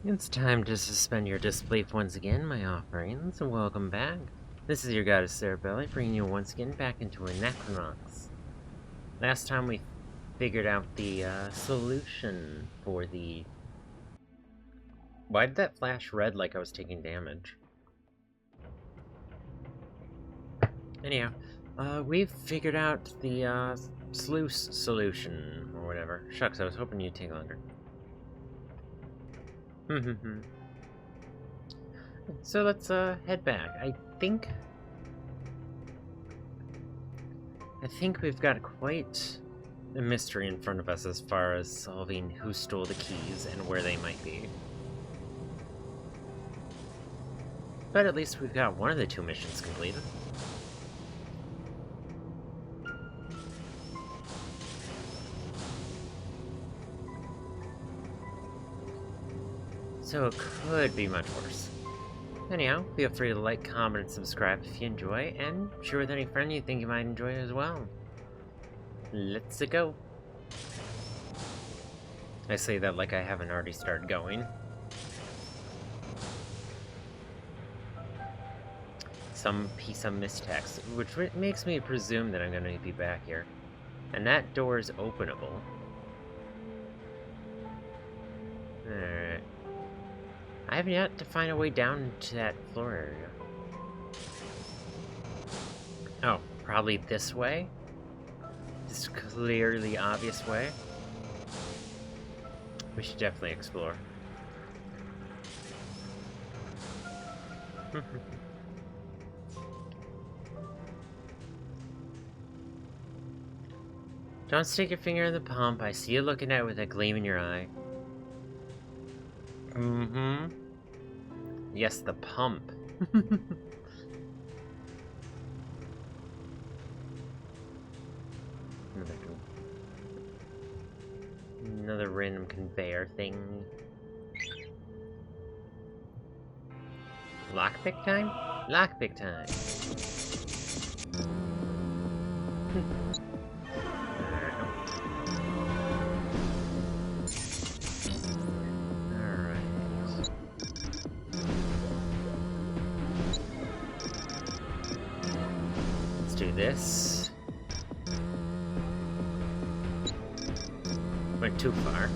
It's time to suspend your disbelief once again, my offerings, and welcome back. This is your goddess Cerebelli, bringing you once again back into Anachronox. Last time we figured out the solution for the... Why did that flash red like I was taking damage? Anyhow, we've figured out the sluice solution, or whatever. Shucks, I was hoping you'd take longer. So let's head back. I think we've got quite a mystery in front of us as far as solving who stole the keys and where they might be. But at least we've got one of the two missions completed. So it could be much worse. Anyhow, feel free to like, comment, and subscribe if you enjoy, and share with any friend you think you might enjoy as well. Let's go. I say that like I haven't already started going. Some piece of mistext, which makes me presume that I'm going to be back here. And that door is openable. Alright. I have yet to find a way down to that floor area. Oh, probably this way? This clearly obvious way? We should definitely explore. Don't stick your finger in the pump. I see you looking at it with a gleam in your eye. Yes, the pump. Another random conveyor thing. Lockpick time? Lockpick time! Alright. Let's do this. Went too far.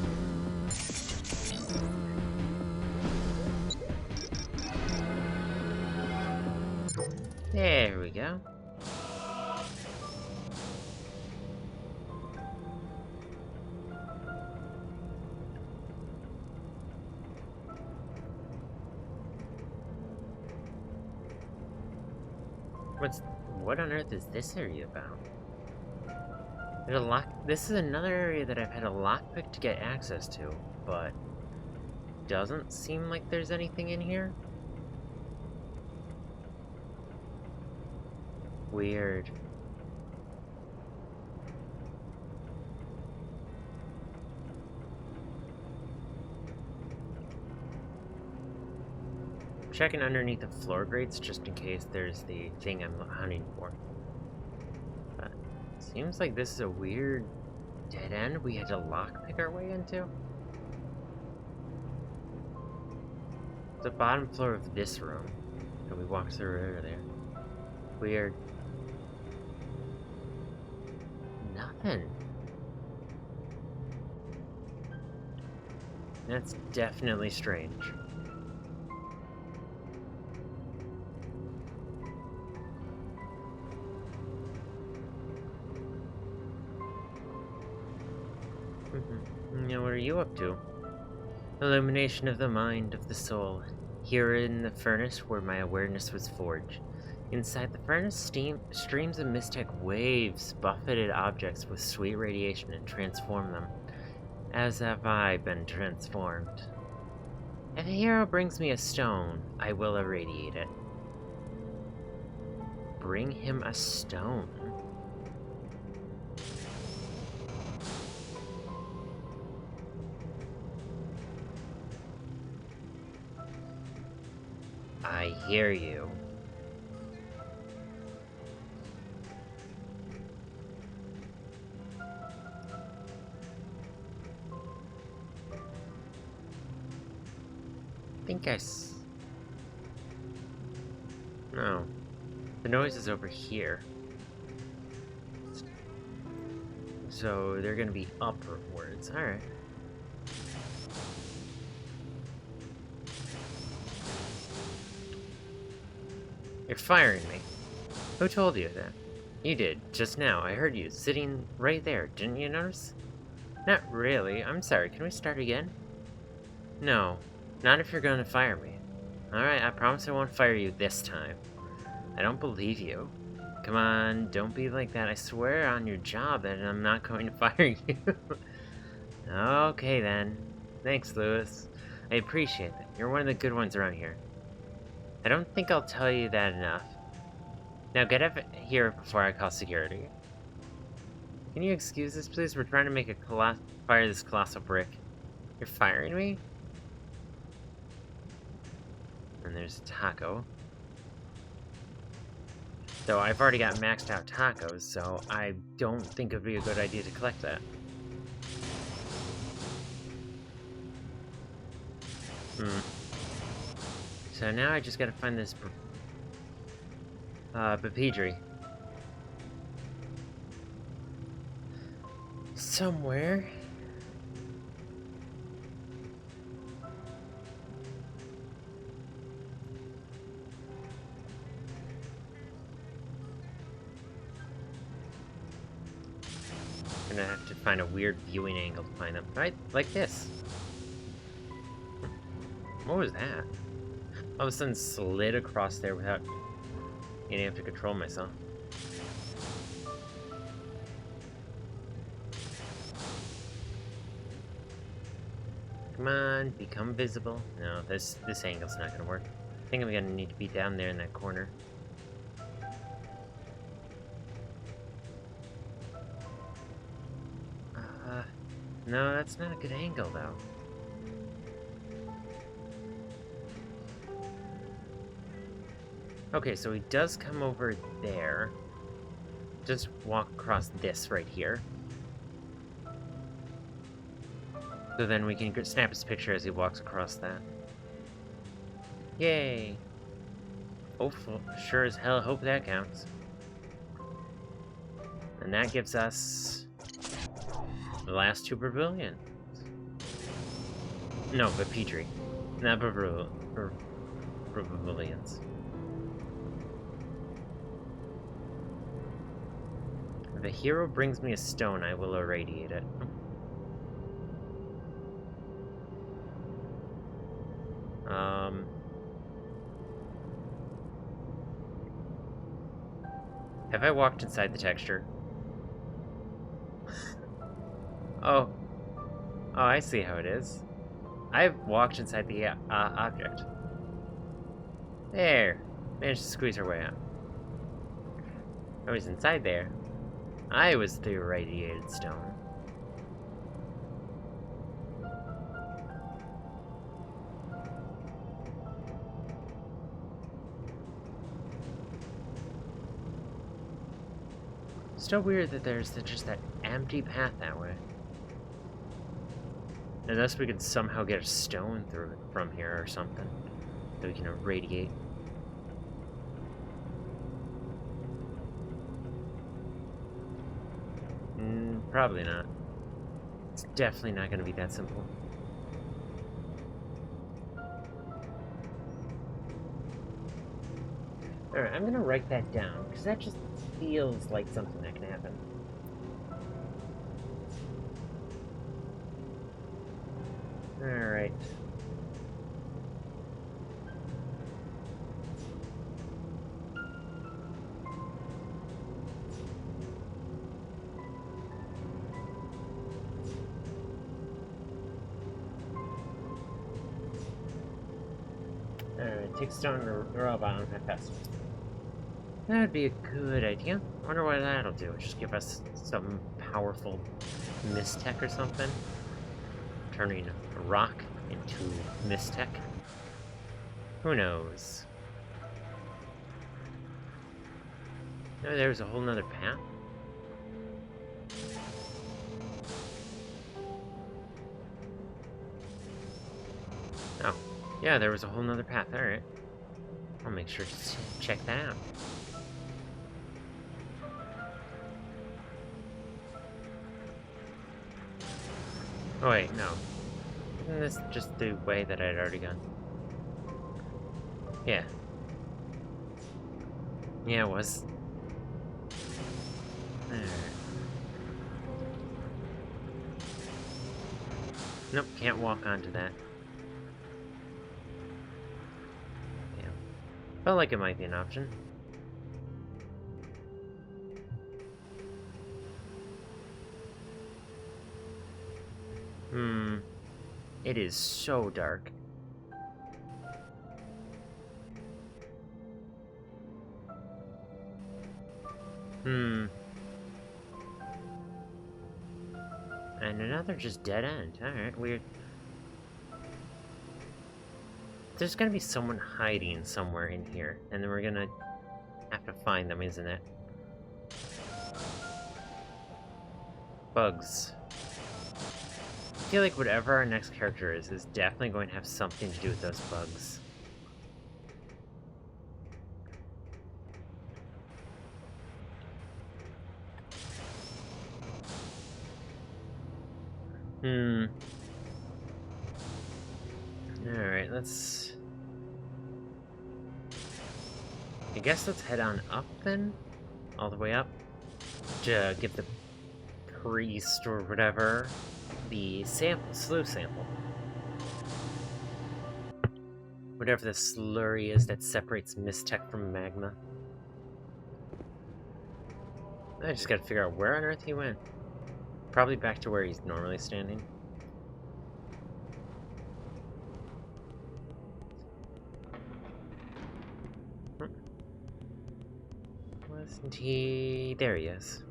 There we go. What on earth is this area about? There's a lock. This is another area that I've had a lockpick to get access to, but doesn't seem like there's anything in here. Weird. Checking underneath the floor grates just in case there's the thing I'm hunting for. But seems like this is a weird dead end we had to lockpick our way into. The bottom floor of this room that we walked through earlier. Weird. Nothing. That's definitely strange. Now, what are you up to? Illumination of the mind, of the soul. Here in the furnace where my awareness was forged. Inside the furnace, streams of mystic waves buffeted objects with sweet radiation and transformed them. As have I been transformed. If a hero brings me a stone, I will irradiate it. Bring him a stone. I hear you. think No. The noise is over here. So they're gonna be upwards. Alright. You're firing me. Who told you that? You did, just now. I heard you, sitting right there. Didn't you notice? Not really. I'm sorry. Can we start again? No. Not if you're gonna fire me. Alright, I promise I won't fire you this time. I don't believe you. Come on, don't be like that. I swear on your job that I'm not going to fire you. Okay then. Thanks, Lewis. I appreciate that. You're one of the good ones around here. I don't think I'll tell you that enough. Now get up here before I call security. Can you excuse us, please? We're trying to make a fire this colossal brick. You're firing me? And there's a taco. Though I've already got maxed out tacos, so I don't think it would be a good idea to collect that. So now I just gotta find this Bapedry. Somewhere. Gonna have to find a weird viewing angle to find them. Right? Like this. What was that? All of a sudden slid across there without being able to control myself. Come on, become visible. No, this angle's not gonna work. I think I'm gonna need to be down there in that corner. No, that's not a good angle, though. Okay, so he does come over there. Just walk across this right here. So then we can snap his picture as he walks across that. Yay! Hopeful, sure as hell hope that counts. And that gives us the last two pavilions. No, Bapedry. Not pavilions. If a hero brings me a stone, I will irradiate it. Have I walked inside the texture? Oh, I see how it is. I've walked inside the object. There. Managed to squeeze her way out. I was inside there. I was the irradiated stone. Still weird that there's just that empty path that way. Unless we could somehow get a stone through it from here or something that we can irradiate. Probably not. It's definitely not going to be that simple. Alright, I'm going to write that down, because that just feels like something that can happen. Alright. Take stone or robot on my fast. That would be a good idea. I wonder what that'll do. Just give us some powerful mist-tech or something. Turning a rock into mist-tech. Who knows? No, there's a whole nother path. Oh. Yeah, there was a whole nother path. Alright. I'll make sure to check that out. Oh wait, no. Isn't this just the way that I'd already gone? Yeah. Yeah, it was. Alright. Nope, can't walk onto that. Yeah. Felt like it might be an option. It is so dark. And another just dead end. Alright, weird. There's gonna be someone hiding somewhere in here, and then we're gonna have to find them, isn't it? Bugs. I feel like whatever our next character is definitely going to have something to do with those bugs. Alright, let's... I guess let's head on up then? All the way up? To give the priest or whatever the slough sample. Whatever the slurry is that separates Mystech from magma. I just gotta figure out where on earth he went. Probably back to where he's normally standing. Wasn't he... There he is.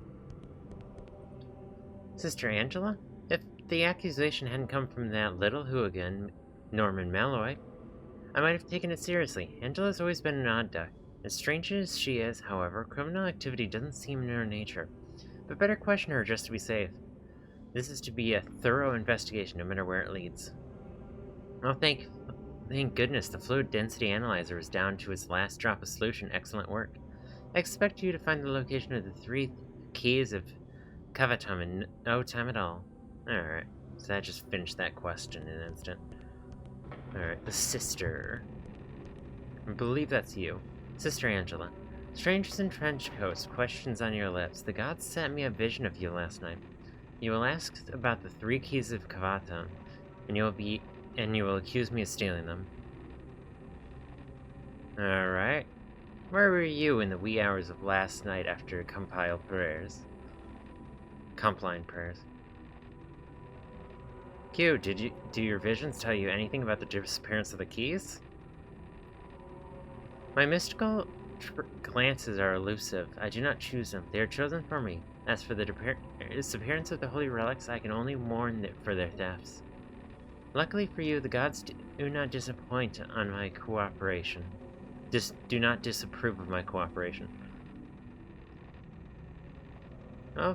Sister Angela? If the accusation hadn't come from that little hooligan, Norman Malloy, I might have taken it seriously. Angela's always been an odd duck. As strange as she is, however, criminal activity doesn't seem in her nature. But better question her just to be safe. This is to be a thorough investigation, no matter where it leads. Oh, thank goodness the fluid density analyzer is down to its last drop of solution. Excellent work. I expect you to find the location of the 3 keys of Kavatum in no time at all. Alright, so that just finished that question in an instant. Alright, the sister. I believe that's you. Sister Angela. Strangers in trench coats, questions on your lips. The gods sent me a vision of you last night. You will ask about the 3 keys of Kavatum, and you will accuse me of stealing them. Alright. Where were you in the wee hours of last night after compline prayers? Q, do your visions tell you anything about the disappearance of the keys? My mystical glances are elusive. I do not choose them. They are chosen for me. As for the disappearance of the holy relics, I can only mourn for their thefts. Luckily for you, the gods do not disappoint on my cooperation. Do not disapprove of my cooperation. Oh,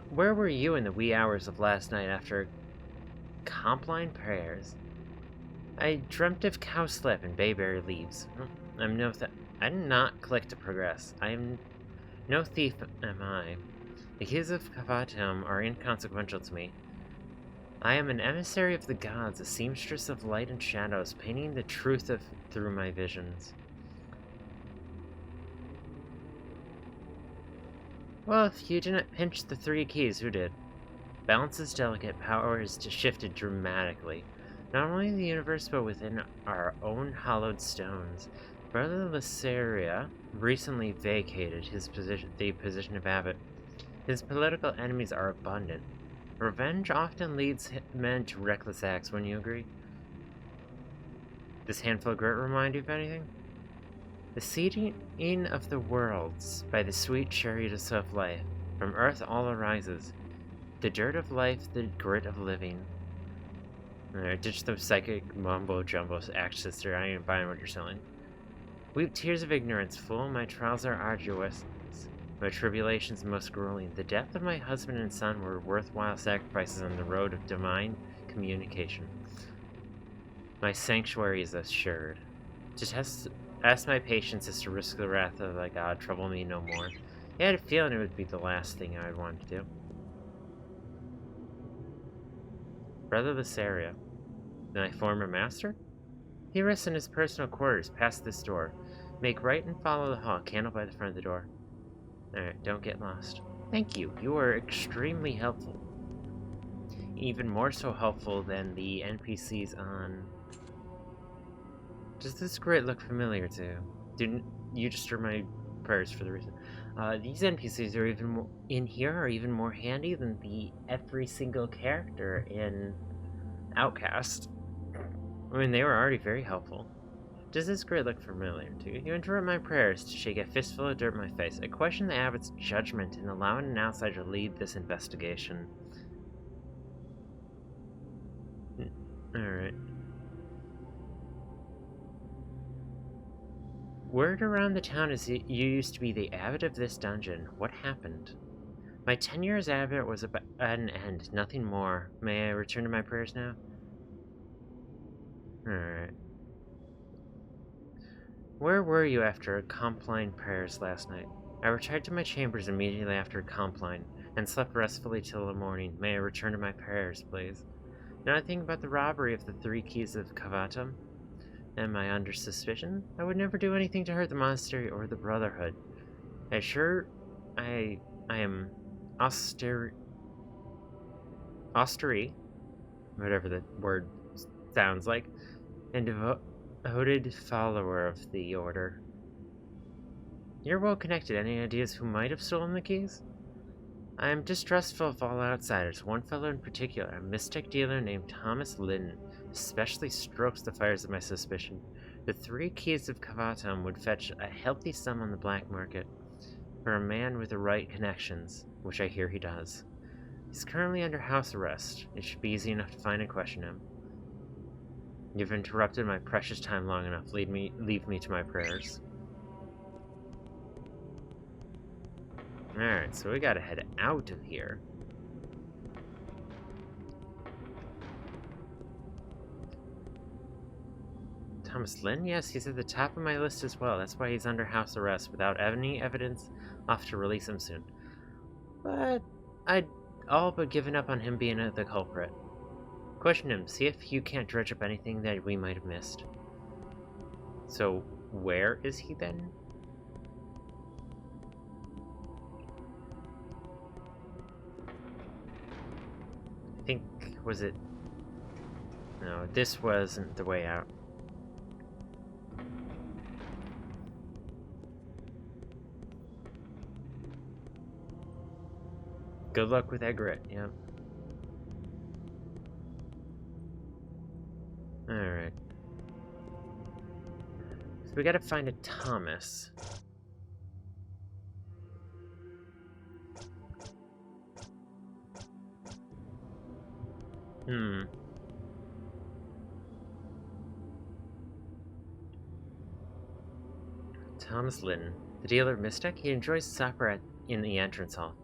where were you in the wee hours of last night after compline prayers? I dreamt of cowslip and bayberry leaves. I did not click to progress. I am no thief, am I? The keys of Kavatum are inconsequential to me. I am an emissary of the gods, a seamstress of light and shadows, painting the truth through my visions. Well, if you didn't pinch the 3 keys, who did? Balance is delicate, power is shifted dramatically. Not only in the universe, but within our own hallowed stones. Brother Lysaria recently vacated the position of abbot. His political enemies are abundant. Revenge often leads men to reckless acts, wouldn't you agree? Does handful of grit remind you of anything? The seeding of the worlds by the sweet chariot of life. From earth all arises. The dirt of life, the grit of living. Alright, ditch the psychic mumbo-jumbo act, sister. I ain't buying what you're selling. Weep tears of ignorance, fool. My trials are arduous. My tribulations most grueling. The death of my husband and son were worthwhile sacrifices on the road of divine communication. My sanctuary is assured. To ask my patience is to risk the wrath of the god. Trouble me no more. I had a feeling it would be the last thing I would want to do. Brother Lysaria, my former master? He rests in his personal quarters past this door. Make right and follow the hall. Candle by the front of the door. Alright, don't get lost. Thank you. You are extremely helpful. Even more so helpful than the NPCs on... Does this grid look familiar to you? Didn't you disturb my prayers for the reason? These NPCs are even more in here are even more handy than the every single character in Outcast. I mean, they were already very helpful. Does this grid look familiar to you? You interrupt my prayers to shake a fistful of dirt in my face. I question the abbot's judgment in allowing an outsider to lead this investigation. Alright. Word around the town is you used to be the abbot of this dungeon. What happened? My tenure as abbot was at an end, nothing more. May I return to my prayers now? Alright. Where were you after Compline prayers last night? I retired to my chambers immediately after Compline, and slept restfully till the morning. May I return to my prayers, please? Now I think about the robbery of the 3 keys of Kavatum. Am I under suspicion? I would never do anything to hurt the monastery or the Brotherhood. I am austerity, whatever the word sounds like, and devoted follower of the order. You're well connected. Any ideas who might have stolen the keys? I am distrustful of all outsiders. One fellow in particular, a mystic dealer named Thomas Linton, especially strokes the fires of my suspicion. The 3 keys of Kavatum would fetch a healthy sum on the black market for a man with the right connections, which I hear he does. He's currently under house arrest. It should be easy enough to find and question him. You've interrupted my precious time long enough. Leave me to my prayers. Alright, so we gotta head out of here. Thomas Lynn? Yes, he's at the top of my list as well. That's why he's under house arrest without any evidence. I'll have to release him soon. But I'd all but given up on him being the culprit. Question him, see if you can't dredge up anything that we might have missed. So, where is he then? I think, was it... No, this wasn't the way out. Good luck with that grit, yep. Alright. So we gotta find a Thomas. Thomas Linton, the dealer Mystic. He enjoys supper in the entrance hall.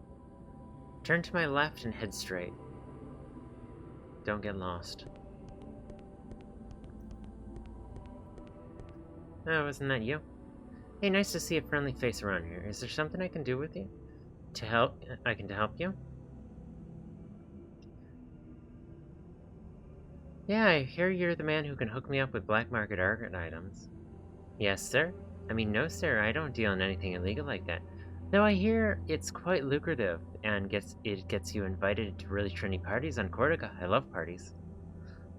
Turn to my left and head straight. Don't get lost. Oh, wasn't that you? Hey, nice to see a friendly face around here. Is there something I can do with you? I can help you? Yeah, I hear you're the man who can hook me up with black market art items. Yes, sir? I mean, no, sir, I don't deal in anything illegal like that. Though I hear it's quite lucrative, and it gets you invited to really trendy parties on Corsica. I love parties.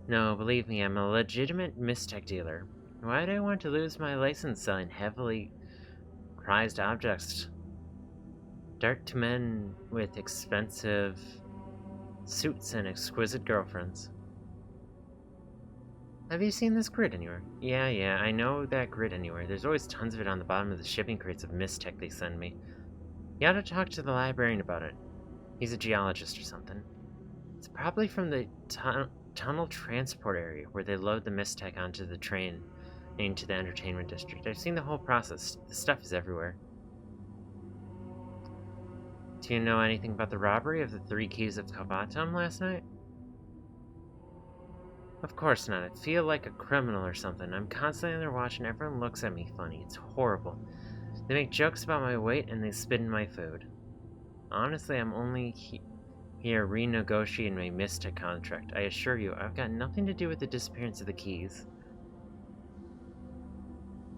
No, believe me, I'm a legitimate mistech dealer. Why do I want to lose my license selling heavily prized objects? Dark to men with expensive suits and exquisite girlfriends. Have you seen this grid anywhere? Yeah, I know that grid anywhere. There's always tons of it on the bottom of the shipping crates of Mistech they send me. You ought to talk to the librarian about it. He's a geologist or something. It's probably from the tunnel transport area where they load the Mistech onto the train into the entertainment district. I've seen the whole process. The stuff is everywhere. Do you know anything about the robbery of the 3 keys of Kavatum last night? Of course not. I feel like a criminal or something. I'm constantly on their watch and everyone looks at me funny. It's horrible. They make jokes about my weight and they spit in my food. Honestly, I'm only here renegotiating my Mystic contract. I assure you, I've got nothing to do with the disappearance of the keys.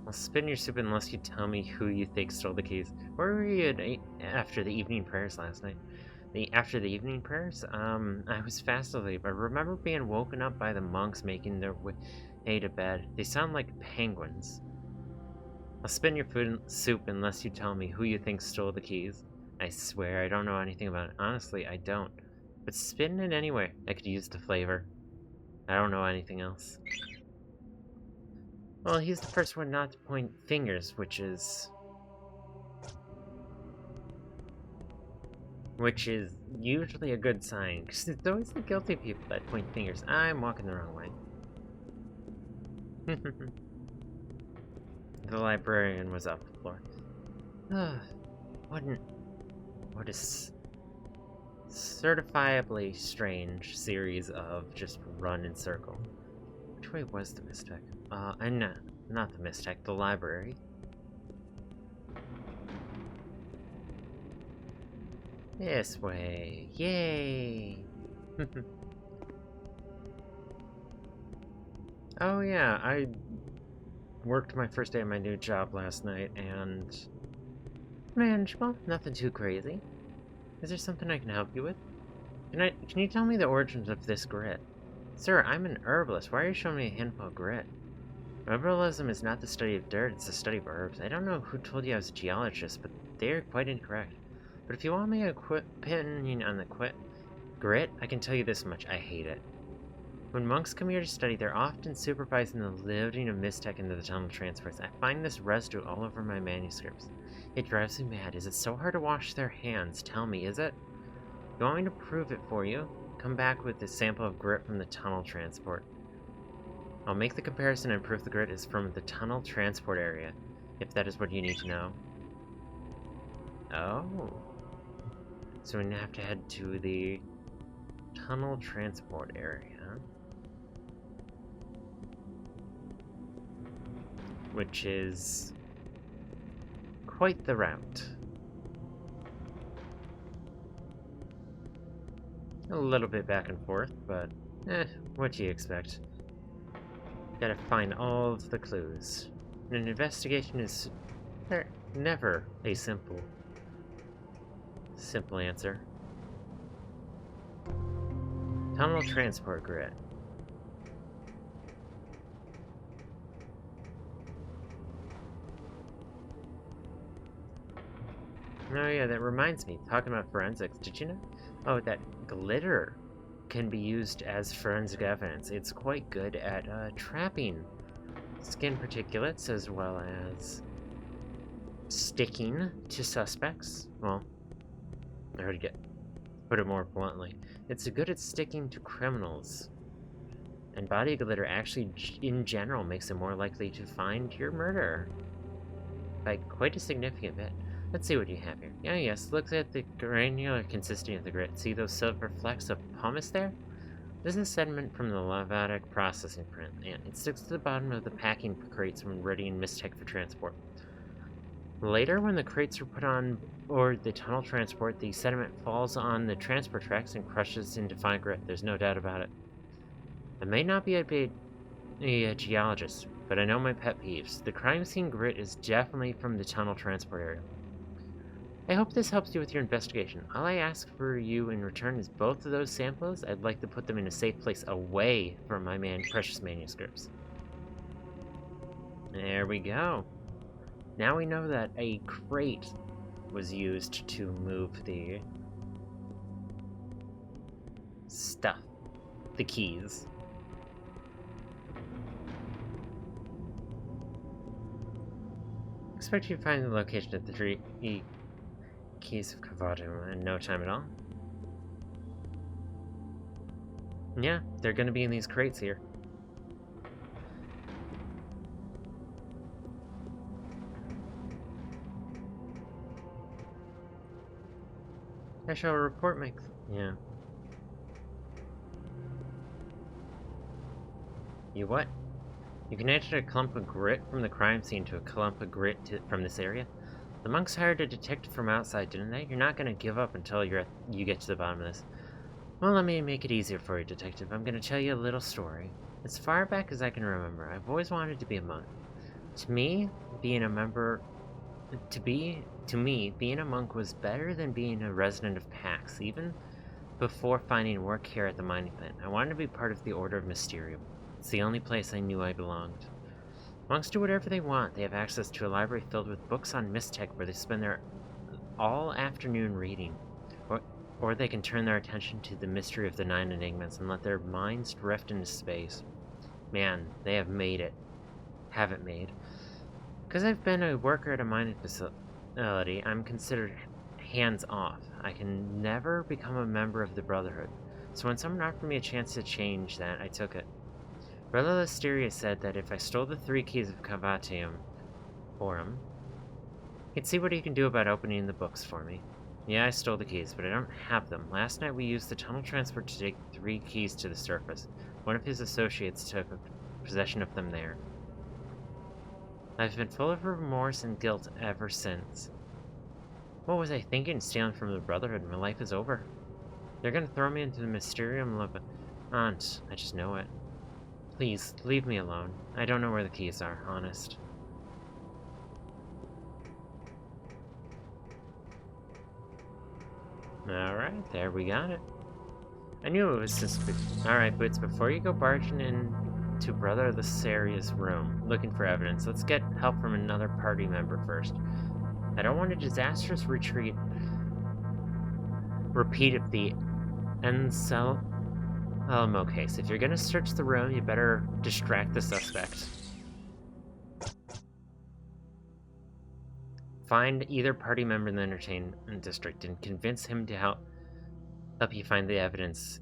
I'll spit in your soup unless you tell me who you think stole the keys. Where were you after the evening prayers last night? After the evening prayers? I was fast asleep. I remember being woken up by the monks making their way to bed. They sound like penguins. I'll spit in your food and soup unless you tell me who you think stole the keys. I swear, I don't know anything about it. Honestly, I don't. But spit in it anyway. I could use the flavor. I don't know anything else. Well, he's the first one not to point fingers, which is usually a good sign, because it's always the guilty people that point fingers. I'm walking the wrong way. The librarian was off the floor. What a certifiably strange series of just run in circle. Which way was the Mystic? And not the Mystic, the library. This way. Yay! Oh yeah, I worked my first day at my new job last night, and manageable, nothing too crazy. Is there something I can help you with? Can you tell me the origins of this grit? Sir, I'm an herbalist. Why are you showing me a handful of grit? Herbalism is not the study of dirt, it's the study of herbs. I don't know who told you I was a geologist, but they're quite incorrect. But if you want me to opinion on the grit, I can tell you this much, I hate it. When monks come here to study, they're often supervising the loading of Mystech into the tunnel transfers. I find this residue all over my manuscripts. It drives me mad. Is it so hard to wash their hands? Tell me, is it? You want me to prove it for you? Come back with a sample of grit from the tunnel transport. I'll make the comparison and prove the grit is from the tunnel transport area, if that is what you need to know. Oh. So we're gonna have to head to the tunnel transport area. Which is quite the route. A little bit back and forth, but what do you expect? Gotta find all of the clues. An investigation is never a simple answer. Tunnel transport grid. Oh yeah, that reminds me, talking about forensics, did you know? Oh, that glitter can be used as forensic evidence. It's quite good at trapping skin particulates as well as sticking to suspects. Well, I heard you put it more bluntly. It's good at sticking to criminals. And body glitter actually, in general, makes it more likely to find your murderer. By quite a significant bit. Let's see what you have here. Yeah, yes, look at the granular consistency of the grit. See those silver flecks of pumice there? This is sediment from the lavatic processing plant, and it sticks to the bottom of the packing crates when ready in Mystech for transport. Later, when the crates are put on board the tunnel transport, the sediment falls on the transport tracks and crushes into fine grit. There's no doubt about it. I may not be a geologist, but I know my pet peeves. The crime scene grit is definitely from the tunnel transport area. I hope this helps you with your investigation. All I ask for you in return is both of those samples. I'd like to put them in a safe place away from my precious manuscripts. There we go. Now we know that a crate was used to move the stuff, the keys. Expect you to find the location of the three keys of Cavato in no time at all. Yeah, they're gonna be in these crates here. I shall report my... yeah. You what? You connected a clump of grit from the crime scene to a clump of grit from this area? The monks hired a detective from outside, didn't they? You're not gonna give up until you get to the bottom of this. Well, let me make it easier for you, detective. I'm gonna tell you a little story. As far back as I can remember, I've always wanted to be a monk. To me, being a monk was better than being a resident of Pax, even before finding work here at the mining plant. I wanted to be part of the Order of Mysterium. It's the only place I knew I belonged. Monks do whatever they want. They have access to a library filled with books on Mystech where they spend their all afternoon reading. Or they can turn their attention to the mystery of the 9 enigmas and let their minds drift into space. Man, they have made it. Haven't made. Because I've been a worker at a mining facility, I'm considered hands-off. I can never become a member of the Brotherhood. So when someone offered me a chance to change that, I took it. Brother Listeria said that if I stole the 3 keys of Cavatium for him, he'd see what he can do about opening the books for me. Yeah, I stole the keys, but I don't have them. Last night we used the tunnel transport to take 3 keys to the surface. One of his associates took possession of them there. I've been full of remorse and guilt ever since. What was I thinking, stealing from the Brotherhood? My life is over. They're gonna throw me into the Mysterium Aunt, I just know it. Please, leave me alone. I don't know where the keys are, honest. Alright, there we got it. I knew it was suspicious. Alright, Boots, before you go barging in to Brother Lysaria's room, looking for evidence, let's get help from another party member first. I don't want a disastrous repeat of the Anselmo case. If you're gonna search the room, you better distract the suspect. Find either party member in the entertainment district and convince him to help you find the evidence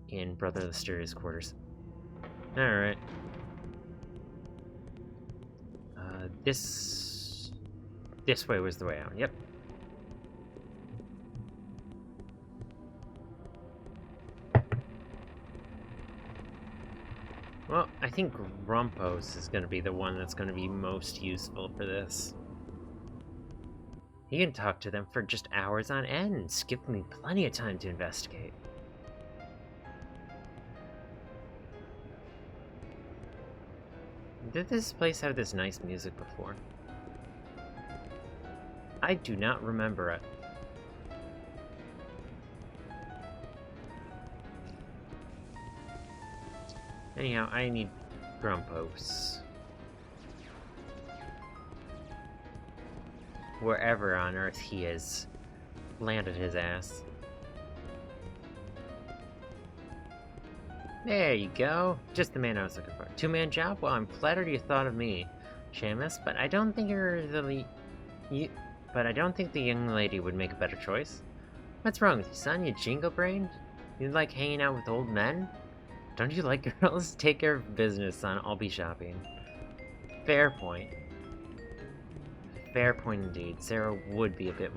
in Brother Lysteria's quarters. Alright. This way was the way out. Yep. Well, I think Grumpos is going to be the one that's going to be most useful for this. You can talk to them for just hours on end, give me plenty of time to investigate. Did this place have this nice music before? I do not remember it. Anyhow, I need Grumpos. Wherever on Earth he has landed his ass. There you go. Just the man I was looking for. 2-man job? Well, I'm flattered you thought of me, Seamus, but I don't think the young lady would make a better choice. What's wrong with you, son? You jingle-brained? You like hanging out with old men? Don't you like girls? Take care of business, son. I'll be shopping. Fair point. Fair point indeed. Sarah would be a bit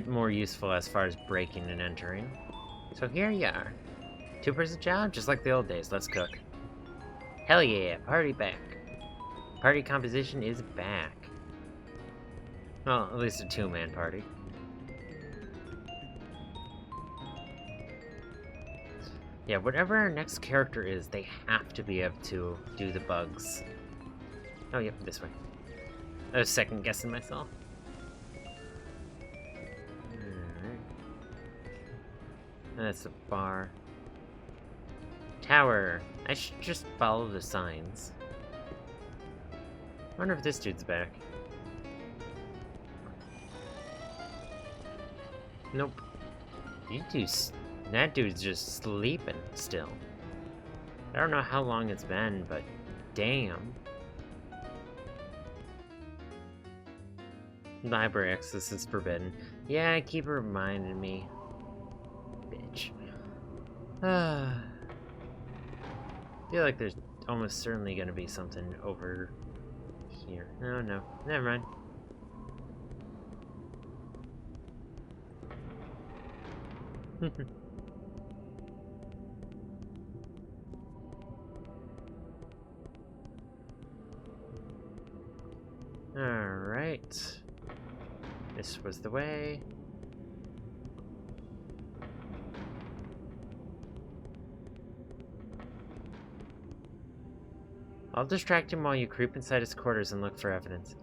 more useful as far as breaking and entering. So here you are. 2-person job, just like the old days. Let's cook. Hell yeah, party back. Party composition is back. Well, at least a 2-man party. Yeah, whatever our next character is, they have to be able to do the bugs. Oh, yep, this way. I was second guessing myself. Alright. That's the bar. Tower. I should just follow the signs. I wonder if this dude's back. Nope. That dude's just sleeping still. I don't know how long it's been, but damn. Library access is forbidden. Yeah, keep reminding me. Bitch. I feel like there's almost certainly gonna be something over here. Oh no, never mind. Alright. This was the way. I'll distract him while you creep inside his quarters and look for evidence.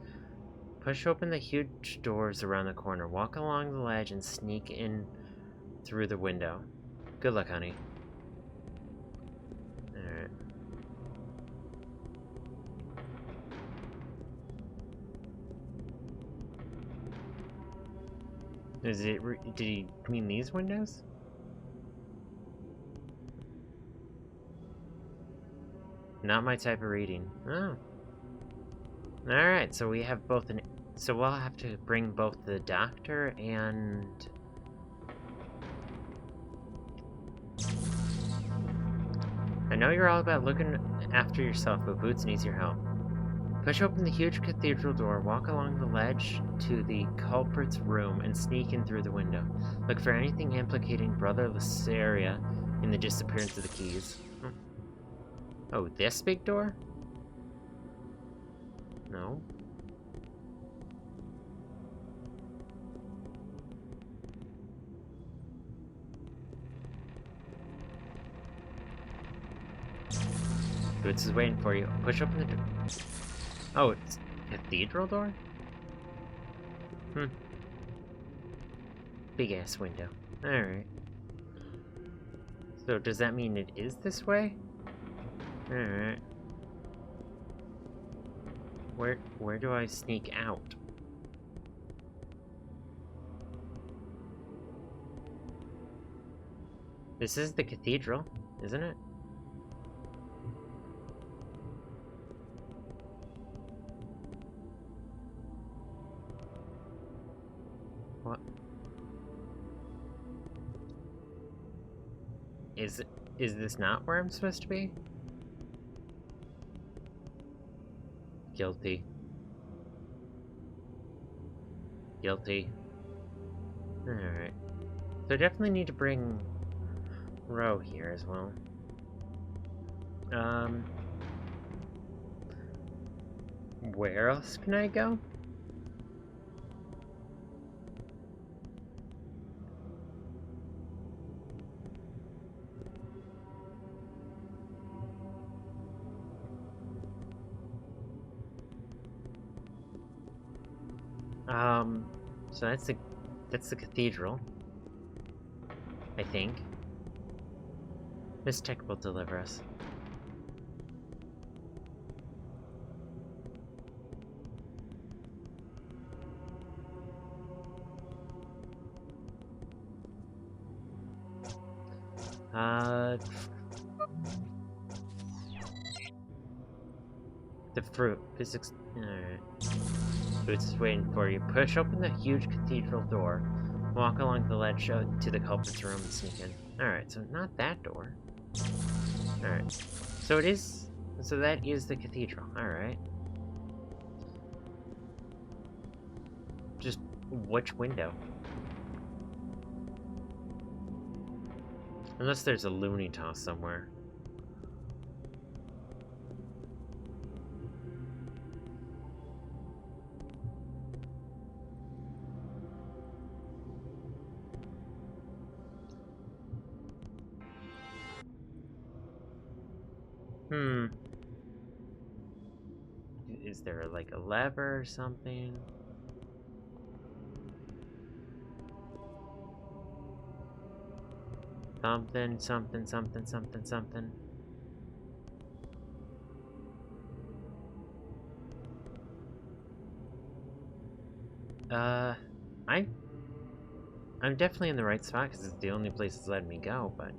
Push open the huge doors around the corner. Walk along the ledge and sneak in through the window. Good luck, honey. Alright. Did he mean these windows? Not my type of reading. Oh. Alright, so we have both so we'll have to bring both the doctor and... I know you're all about looking after yourself, but Boots needs your help. Push open the huge cathedral door, walk along the ledge to the culprit's room, and sneak in through the window. Look for anything implicating Brother Lysaria in the disappearance of the keys. Oh, this big door? No. Boots is waiting for you. Push open the door. Oh, it's a cathedral door? Big ass window. Alright. So does that mean it is this way? Alright. Where do I sneak out? This is the cathedral, isn't it? What? Is this not where I'm supposed to be? Guilty. Guilty. Alright. So I definitely need to bring Ro here as well. Where else can I go? So that's the cathedral, I think. Miss Tech will deliver us. The fruit. Physics. Alright. Boots is waiting for you. Push open the huge cathedral door. Walk along the ledge to the culprit's room and sneak in. Alright, so not that door. Alright. So it is... So that is the cathedral. Alright. Just which window? Unless there's a loony toss somewhere. Is there like a lever or something? Something. I'm definitely in the right spot because it's the only place that's letting me go, but...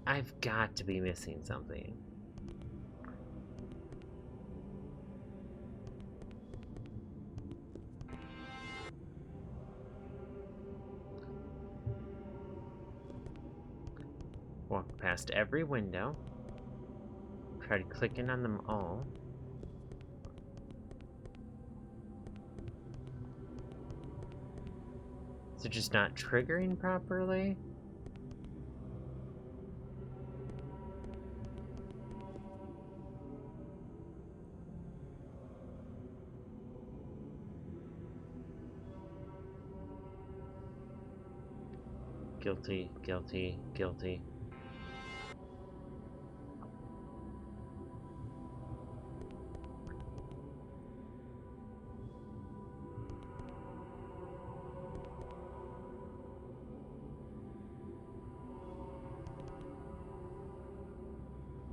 I've got to be missing something. Walk past every window. Try to click in on them all. Is it just not triggering properly? Guilty, guilty, guilty.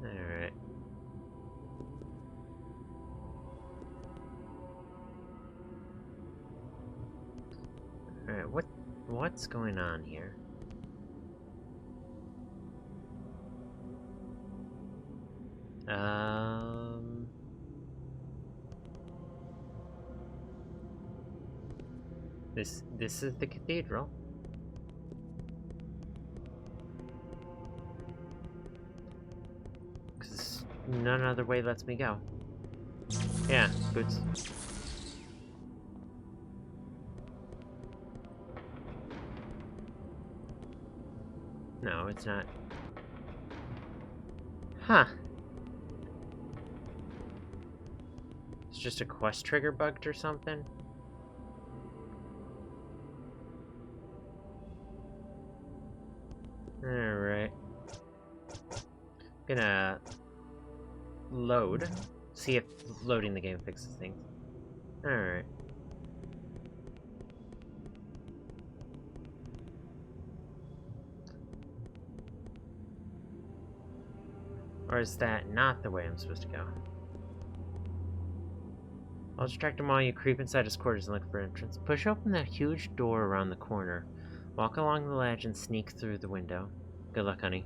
Alright. Alright, what's going on here? This is the cathedral. Cause none other way lets me go. Yeah, boots. No, it's not. Huh. It's just a quest trigger bugged or something? Alright. Gonna load. See if loading the game fixes things. Alright. Or is that not the way I'm supposed to go? I'll distract him while you creep inside his quarters and look for entrance. Push open that huge door around the corner. Walk along the ledge and sneak through the window. Good luck, honey.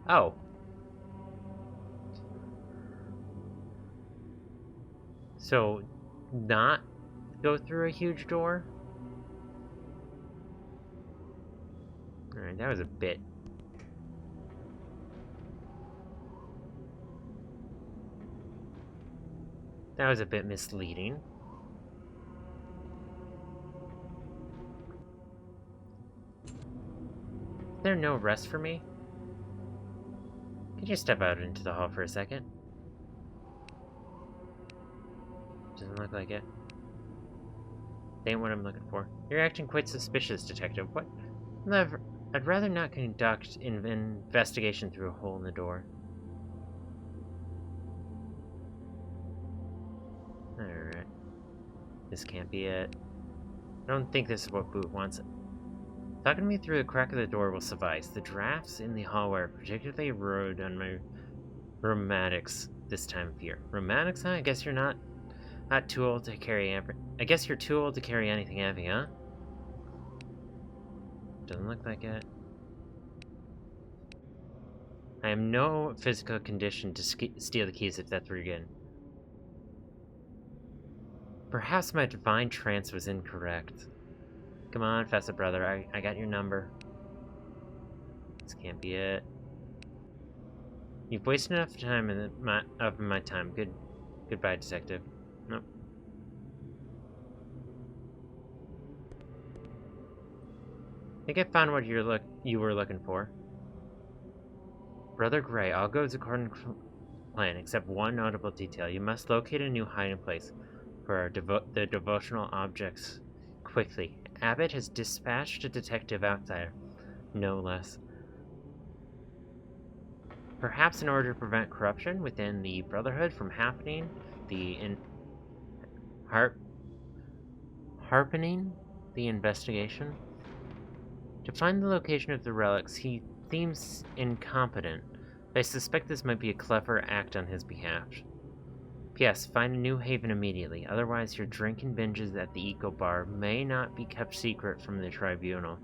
Oh. So, not go through a huge door? Alright, that was a bit. That was a bit misleading. Is there no rest for me? Could you step out into the hall for a second? Doesn't look like it. Ain't what I'm looking for. You're acting quite suspicious, Detective. What? I'd rather not conduct an investigation through a hole in the door. Alright. This can't be it. I don't think this is what Boot wants. Talking to me through the crack of the door will suffice. The drafts in the hallway are particularly rude on my rheumatics this time of year. Rheumatics, huh? I guess you're not too old to carry I guess you're too old to carry anything heavy, huh? Doesn't look like it. I am no physical condition to steal the keys if that's where you're getting. Perhaps my divine trance was incorrect. Come on, fess it, brother. I got your number. This can't be it. You've wasted enough time of my time. Goodbye, detective. Nope. I think I found what you were looking for. Brother Gray, all goes according to plan, except one notable detail. You must locate a new hiding place for our the devotional objects quickly. Abbott has dispatched a detective outsider, no less. Perhaps in order to prevent corruption within the Brotherhood from happening, harpening the investigation. To find the location of the relics, he seems incompetent. I suspect this might be a clever act on his behalf. P.S. Find a new haven immediately, otherwise your drinking binges at the Eco Bar may not be kept secret from the tribunal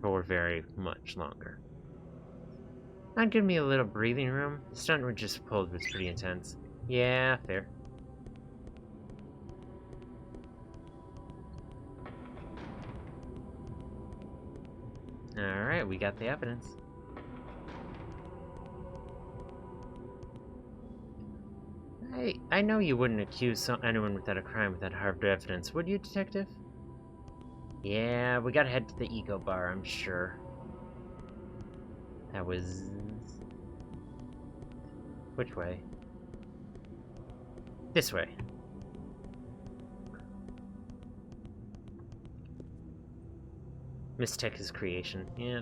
for very much longer. Not give me a little breathing room. The stunt we just pulled was pretty intense. Yeah, fair. Alright, we got the evidence. I know you wouldn't accuse anyone without a crime without hard evidence, would you, Detective? Yeah, we gotta head to the Eco Bar, I'm sure. That was... Which way? This way. Mistech is creation. Yeah.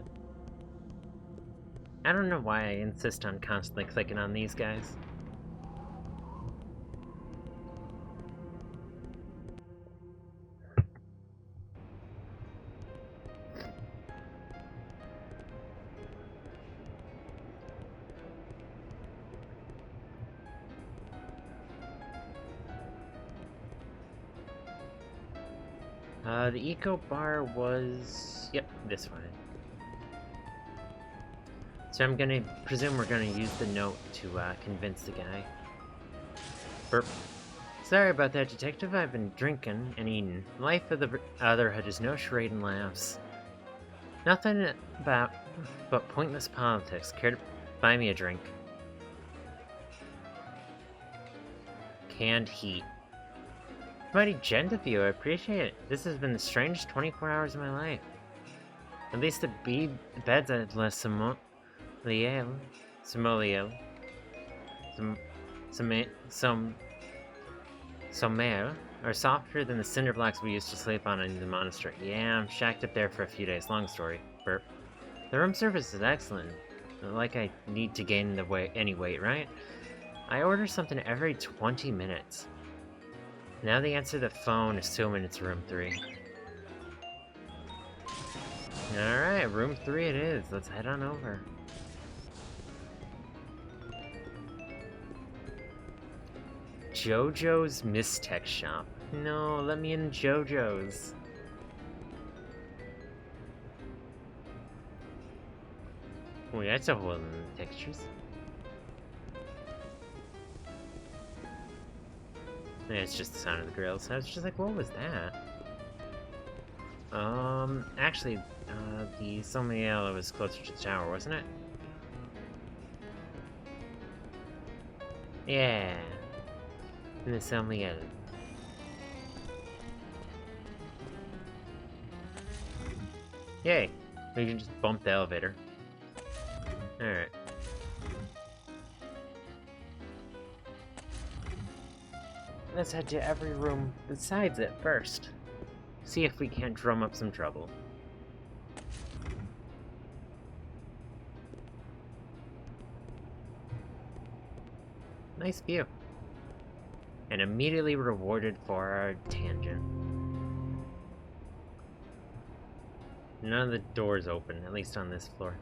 I don't know why I insist on constantly clicking on these guys. The eco bar was... Yep, this one. So I'm gonna presume we're gonna use the note to convince the guy. Burp. Sorry about that, detective. I've been drinking and eating. Life of the Otherhood is no charade and laughs. Nothing but pointless politics. Care to buy me a drink? Canned heat. Mighty gent of you, I appreciate it. This has been the strangest 24 hours of my life. At least the beds at La Somaliel are softer than the cinder blocks we used to sleep on in the monastery. Yeah, I'm shacked up there for a few days. Long story. Burp. The room service is excellent. Like I need to gain any weight, right? I order something every 20 minutes. Now they answer the phone, assuming it's room 3. Alright, room 3 it is. Let's head on over. JoJo's Mistech Shop. No, let me in JoJo's. Oh, that's a hole in the textures. Yeah, it's just the sound of the grill, so I was just like, what was that? Actually, the Somaliel was closer to the tower, wasn't it? Yeah. In the Somaliel. Yay! We can just bump the elevator. Alright. Let's head to every room besides it first. See if we can't drum up some trouble. Nice view. And immediately rewarded for our tangent. None of the doors open, at least on this floor.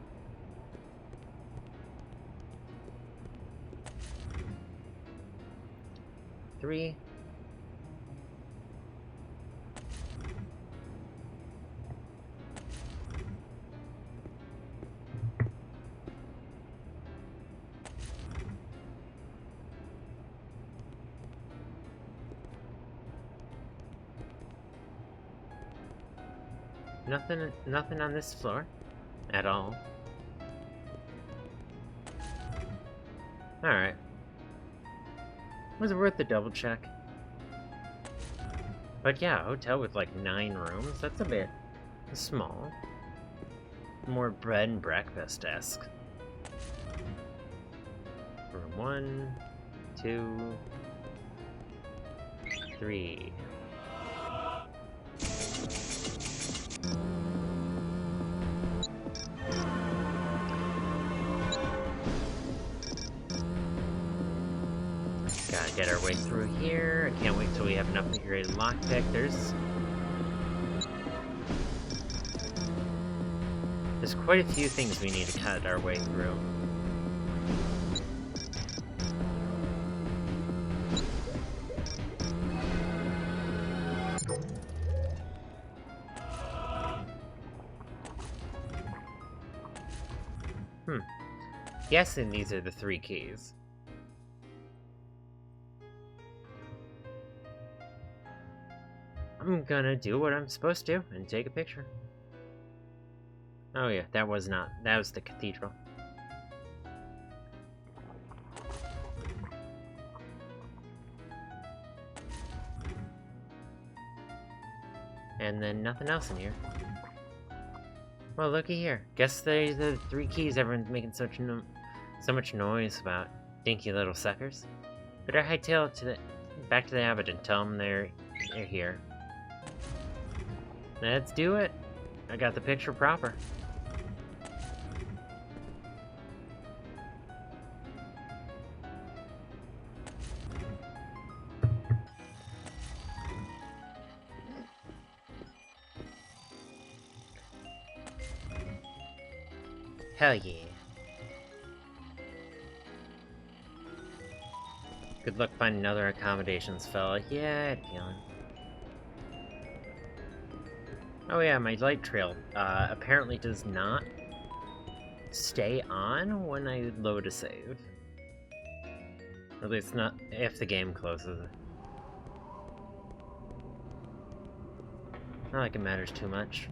Three. Nothing on this floor at all. Alright. Was it worth the double check? But yeah, a hotel with like 9 rooms, that's a bit small. More bread and breakfast-esque. Room 1, 2, 3. Gotta get our way through here. I can't wait till we have an upgraded lockpick. There's quite a few things we need to cut our way through. Guessing these are the 3 keys. I'm gonna do what I'm supposed to and take a picture. Oh yeah, that was the cathedral. And then nothing else in here. Well, looky here. Guess they're the 3 keys everyone's making so much noise about. Dinky little suckers. Better hightail it Back to the Abaddon. Tell them they're here. Let's do it. I got the picture proper. Hell yeah. Good luck finding other accommodations, fella. Yeah, I had a feeling. Oh yeah, my light trail apparently does not stay on when I load a save. At least not if the game closes. Not like it matters too much.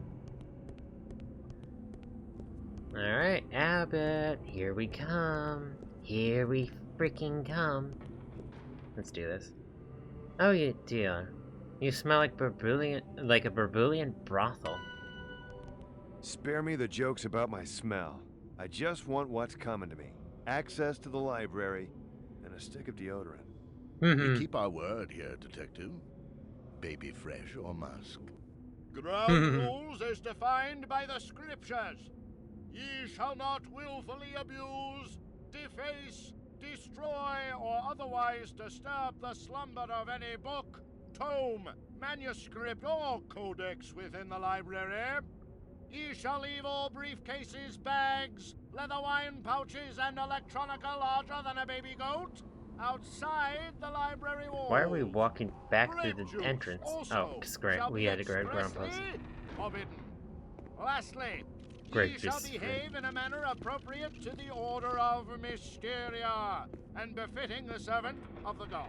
Alright, Abbott, here we come. Here we freaking come. Let's do this. Oh, you dear. You smell like a Burbulian brothel. Spare me the jokes about my smell. I just want what's coming to me. Access to the library and a stick of deodorant. We keep our word here, Detective. Baby fresh or musk. Ground rules as defined by the scriptures. Ye shall not willfully abuse, deface, destroy, or otherwise disturb the slumber of any book, tome, manuscript, or codex within the library. Ye shall leave all briefcases, bags, leather wine pouches, and electronica larger than a baby goat outside the library walls. Why are we walking back Grape through the juice entrance? also Oh, because shall we be had to grab ground expressly post. forbidden. Lastly, Grape ye shall juice. behave in a manner appropriate to the order of Mysteria, and befitting the servant of the gods.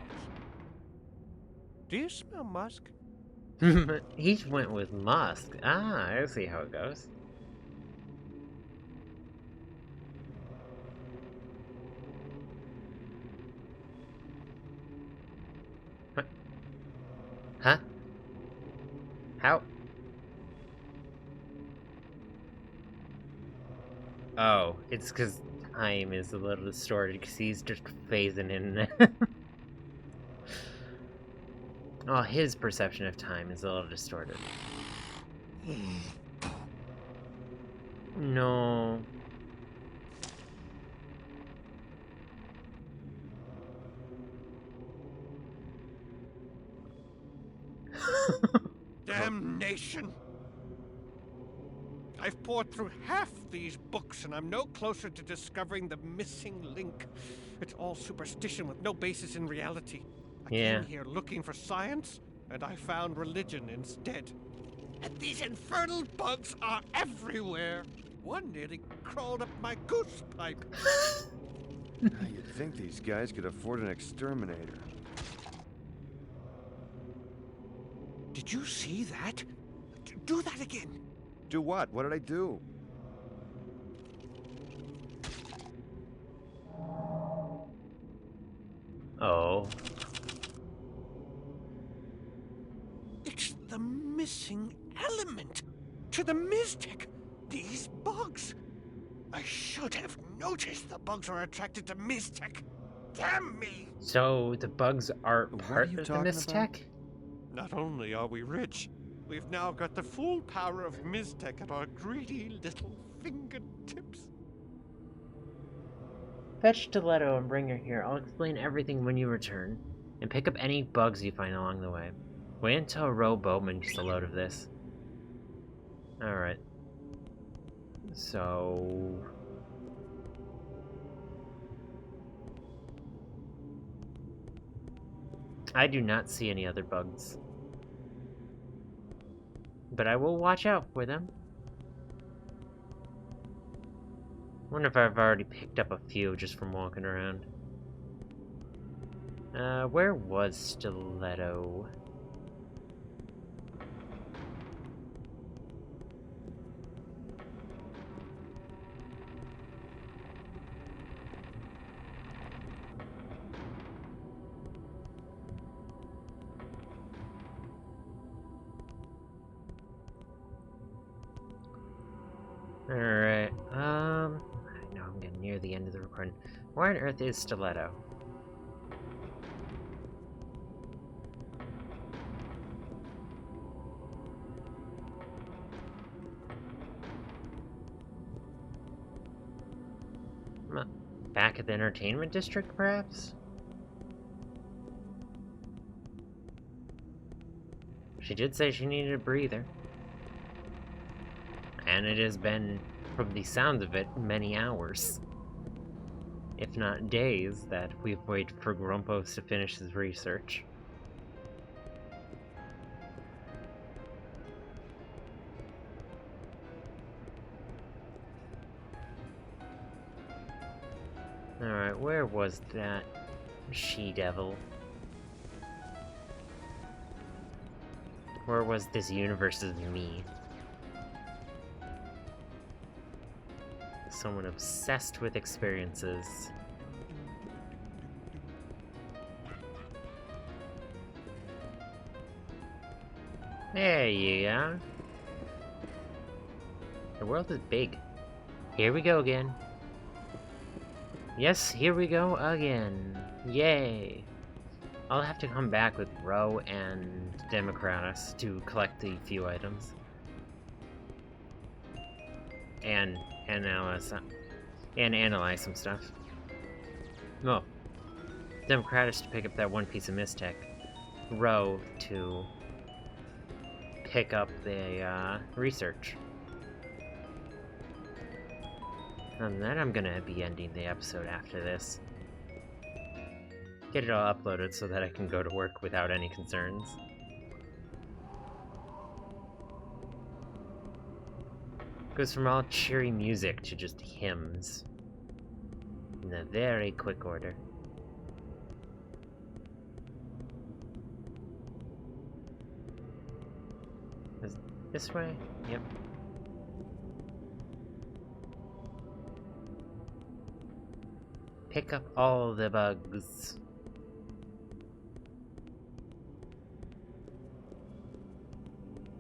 Do you smell musk? He went with musk. Ah, I see how it goes. What? Huh? How? Oh, it's because time is a little distorted because he's just phasing in. Oh, his perception of time is a little distorted. No. Damnation! I've poured through half these books and I'm no closer to discovering the missing link. It's all superstition with no basis in reality. I came here looking for science, and I found religion instead. And these infernal bugs are everywhere. One nearly crawled up my goose pipe. You'd think these guys could afford an exterminator. Did you see that? Do that again. Do what? What did I do? Oh. It's the missing element to the Miztec. These bugs. I should have noticed the bugs are attracted to Miztec. Damn me! So the bugs are part of the Miztec? Not only are we rich, we've now got the full power of Miztec at our greedy little fingertips. Fetch Stiletto and bring her here. I'll explain everything when you return. And pick up any bugs you find along the way. Wait until Roe Bowman gets a load of this. Alright. So... I do not see any other bugs. But I will watch out for them. Wonder if I've already picked up a few just from walking around. Where was Stiletto? Alright, I know I'm getting near the end of the recording. Where on earth is Stiletto? at the entertainment district, perhaps? She did say she needed a breather. And it has been, from the sound of it, many hours, if not days, that we've waited for Grumpos to finish his research. Alright, where was that she-devil? Where was this universe's me? Someone obsessed with experiences. There you are. The world is big. Here we go again. Yes, here we go again. Yay! I'll have to come back with Ro and Democratus to collect the few items. And analyze some stuff. Oh. Democratus to pick up that one piece of Mystech. Ro to pick up the research. And then I'm gonna be ending the episode after this. Get it all uploaded so that I can go to work without any concerns. Goes from all cheery music to just hymns. In a very quick order. Is this way? Yep. Pick up all the bugs.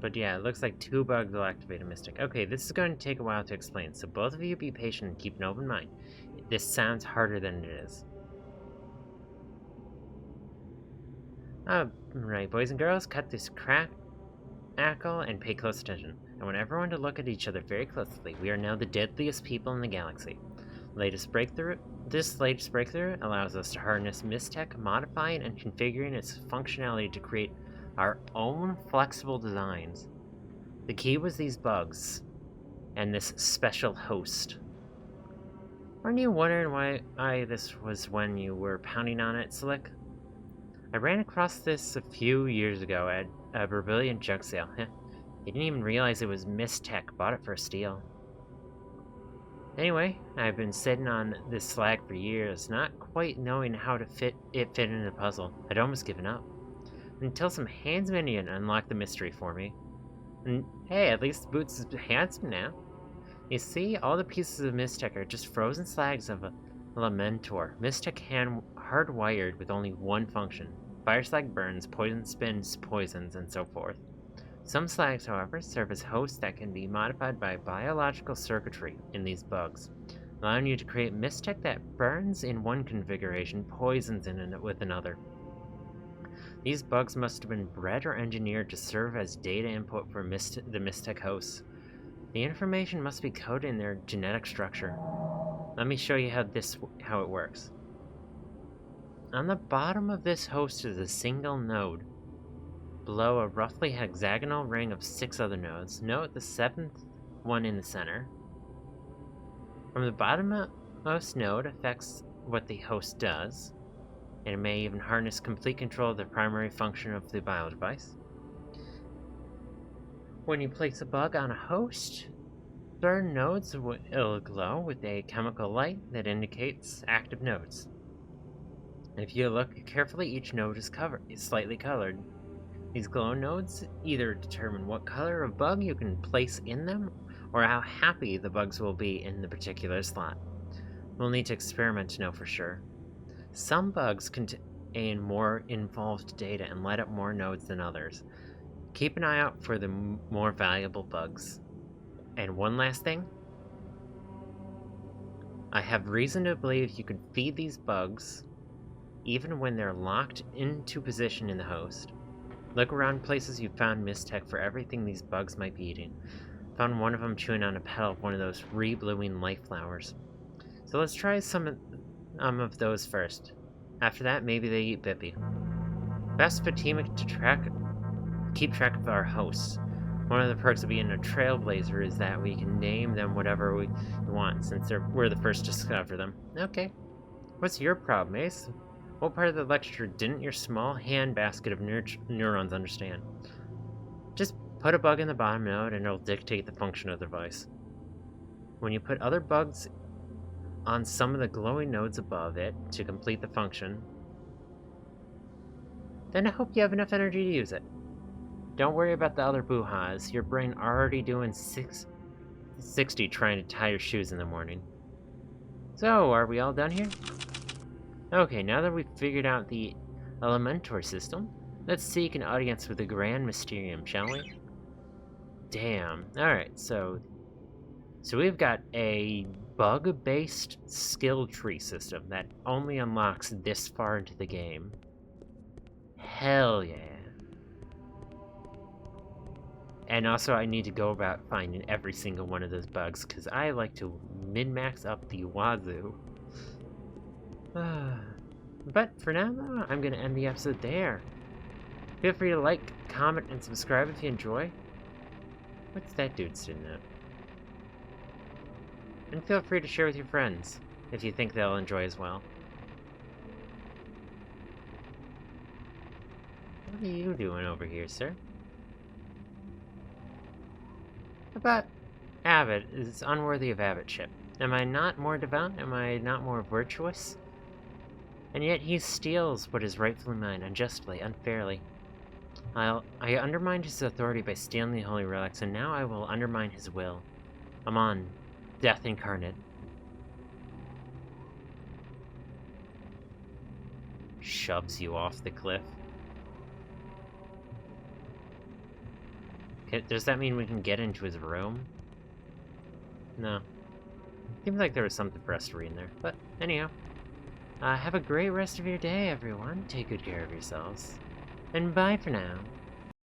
But yeah, it looks like 2 bugs will activate a Mystic. Okay, this is going to take a while to explain, so both of you be patient and keep an open mind. This sounds harder than it is. Alright, boys and girls, cut this crackle and pay close attention. I want everyone to look at each other very closely. We are now the deadliest people in the galaxy. This latest breakthrough allows us to harness Mystech, modifying and configuring its functionality to create our own flexible designs. The key was these bugs, and this special host. Weren't you wondering why this was when you were pounding on it, Slick? I ran across this a few years ago at a Brazilian junk sale. I didn't even realize it was Mystech. Bought it for a steal. Anyway, I've been sitting on this slag for years, not quite knowing how to fit in the puzzle. I'd almost given up. Until some hands minion unlocked the mystery for me. And hey, at least Boots is handsome now. You see, all the pieces of Mystech are just frozen slags of a Lamentor. Mystech hardwired with only one function. Fire slag burns, poison spins, poisons, and so forth. Some slags, however, serve as hosts that can be modified by biological circuitry in these bugs, allowing you to create Mystech that burns in one configuration, poisons in it with another. These bugs must have been bred or engineered to serve as data input for the Mystech hosts. The information must be coded in their genetic structure. Let me show you how it works. On the bottom of this host is a single node. Below a roughly hexagonal ring of 6 other nodes. Note the 7th one in the center. From the bottommost node affects what the host does, and it may even harness complete control of the primary function of the biodevice. When you place a bug on a host, certain nodes will glow with a chemical light that indicates active nodes. If you look carefully, each node is slightly colored. These glow nodes either determine what color of bug you can place in them, or how happy the bugs will be in the particular slot. We'll need to experiment to know for sure. Some bugs contain more involved data and light up more nodes than others. Keep an eye out for the more valuable bugs. And one last thing. I have reason to believe you can feed these bugs even when they're locked into position in the host. Look around places you've found Mystech for everything these bugs might be eating. Found one of them chewing on a petal of one of those re-blooming life flowers. So let's try some of those first. After that, maybe they eat Bippy. Best Fatima to keep track of our hosts. One of the perks of being a trailblazer is that we can name them whatever we want, since we're the first to discover them. Okay. What's your problem, Ace? What part of the lecture didn't your small handbasket of neurons understand? Just put a bug in the bottom node and it'll dictate the function of the device. When you put other bugs on some of the glowing nodes above it to complete the function, then I hope you have enough energy to use it. Don't worry about the other boo-ha's. Your brain already doing 60 trying to tie your shoes in the morning. So, are we all done here? Okay, now that we've figured out the Elementor system, let's seek an audience with the Grand Mysterium, shall we? Damn. Alright, so we've got a bug-based skill tree system that only unlocks this far into the game. Hell yeah. And also I need to go about finding every single one of those bugs, because I like to min-max up the wazoo. But for now, though, I'm going to end the episode there. Feel free to like, comment, and subscribe if you enjoy. What's that dude sitting at? And feel free to share with your friends, if you think they'll enjoy as well. What are you doing over here, sir? But Abbott is unworthy of abbotship. Am I not more devout? Am I not more virtuous? And yet he steals what is rightfully mine, unjustly, unfairly. I undermined his authority by stealing the holy relics, and now I will undermine his will. I'm on death incarnate. Shoves you off the cliff. Does that mean we can get into his room? No. Seems like there was something for us to read in there. But anyhow, have a great rest of your day, everyone. Take good care of yourselves. And bye for now.